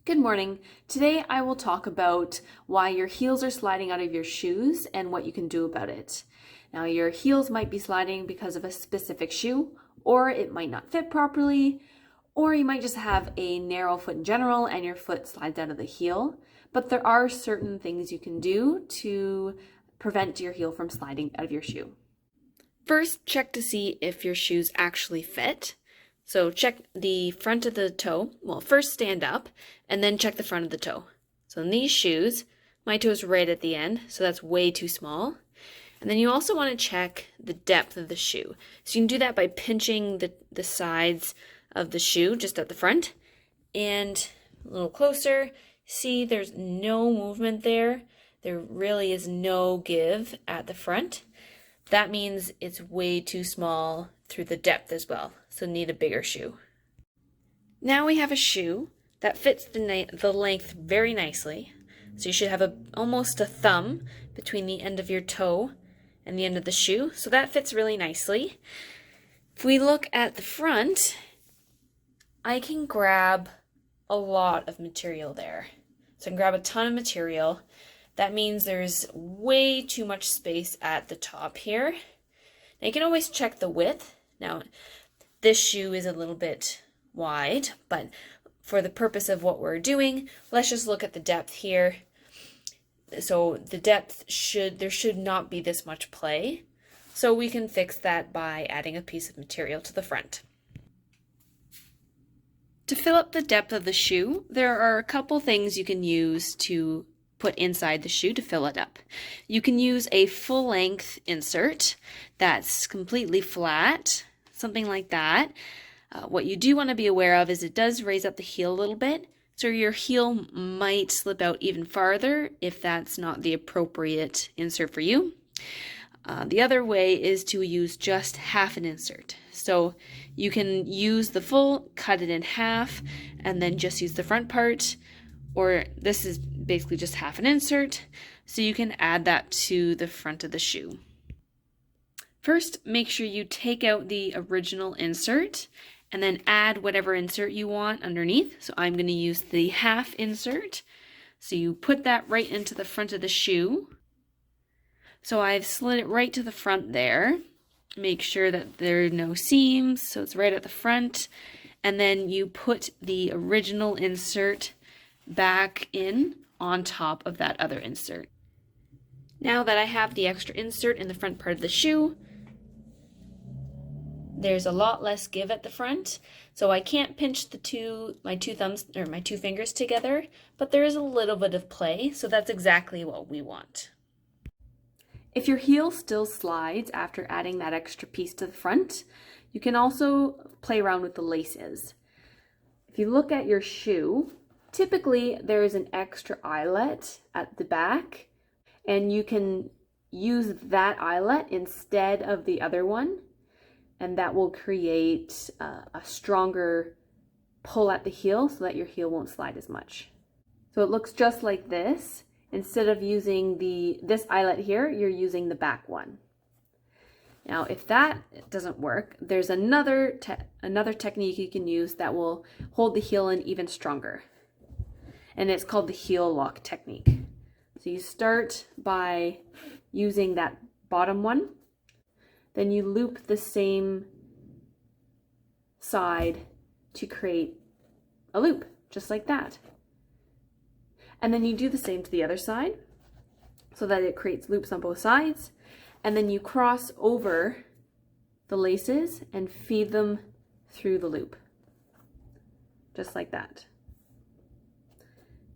Good morning. Today I will talk about why your heels are sliding out of your shoes and what you can do about it. Now, your heels might be sliding because of a specific shoe, or it might not fit properly, or you might just have a narrow foot in general and your foot slides out of the heel. But there are certain things you can do to prevent your heel from sliding out of your shoe. First, check to see if your shoes actually fit. So check the front of the toe. Well, first stand up and then check the front of the toe. So in these shoes, my toe is right at the end, so that's way too small. And then you also want to check the depth of the shoe. So you can do that by pinching the sides of the shoe just at the front. And a little closer, see there's no movement there. There really is no give at the front. That means it's way too small through the depth as well, so need a bigger shoe. Now we have a shoe that fits the length very nicely. So you should have almost a thumb between the end of your toe and the end of the shoe, so that fits really nicely. If we look at the front, I can grab a lot of material there. So I can grab a ton of material. That means there's way too much space at the top here. Now you can always check the width. Now, this shoe is a little bit wide, but for the purpose of what we're doing, let's just look at the depth here. So the depth there should not be this much play. So we can fix that by adding a piece of material to the front. To fill up the depth of the shoe, there are a couple things you can use to put inside the shoe to fill it up. You can use a full-length insert that's completely flat, something like that. What you do want to be aware of is it does raise up the heel a little bit, so your heel might slip out even farther if that's not the appropriate insert for you. The other way is to use just half an insert. So you can use the full, cut it in half, and then just use the front part, or this is basically just half an insert, so you can add that to the front of the shoe. First, make sure you take out the original insert and then add whatever insert you want underneath. So I'm going to use the half insert. So you put that right into the front of the shoe. So I've slid it right to the front there. Make sure that there are no seams, so it's right at the front. And then you put the original insert back in on top of that other insert. Now that I have the extra insert in the front part of the shoe, there's a lot less give at the front, so I can't pinch my two fingers together, but there is a little bit of play, so that's exactly what we want. If your heel still slides after adding that extra piece to the front, you can also play around with the laces. If you look at your shoe, typically there is an extra eyelet at the back, and you can use that eyelet instead of the other one, and that will create a stronger pull at the heel so that your heel won't slide as much. So it looks just like this. Instead of using this eyelet here, you're using the back one. Now, if that doesn't work, there's another technique you can use that will hold the heel in even stronger. And it's called the heel lock technique. So you start by using that bottom one, then you loop the same side to create a loop, just like that. And then you do the same to the other side so that it creates loops on both sides. And then you cross over the laces and feed them through the loop, just like that.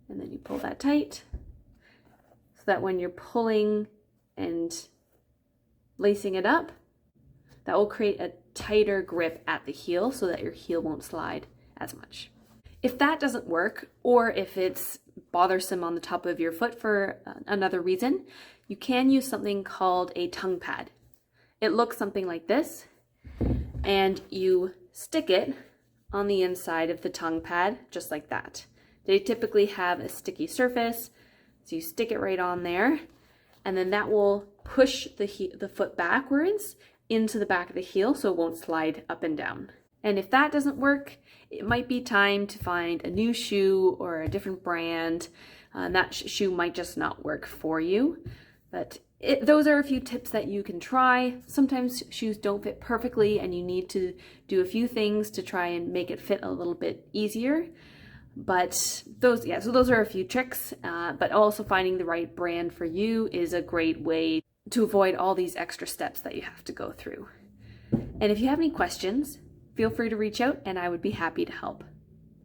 And then you pull that tight so that when you're pulling and lacing it up, that will create a tighter grip at the heel so that your heel won't slide as much. If that doesn't work, or if it's bothersome on the top of your foot for another reason, you can use something called a tongue pad. It looks something like this, and you stick it on the inside of the tongue pad, just like that. They typically have a sticky surface, so you stick it right on there, and then that will push the foot backwards into the back of the heel so it won't slide up and down. And if that doesn't work, it might be time to find a new shoe or a different brand. That shoe might just not work for you. But those are a few tips that you can try. Sometimes shoes don't fit perfectly and you need to do a few things to try and make it fit a little bit easier. But those are a few tricks, but also finding the right brand for you is a great way to avoid all these extra steps that you have to go through. And if you have any questions, feel free to reach out and I would be happy to help.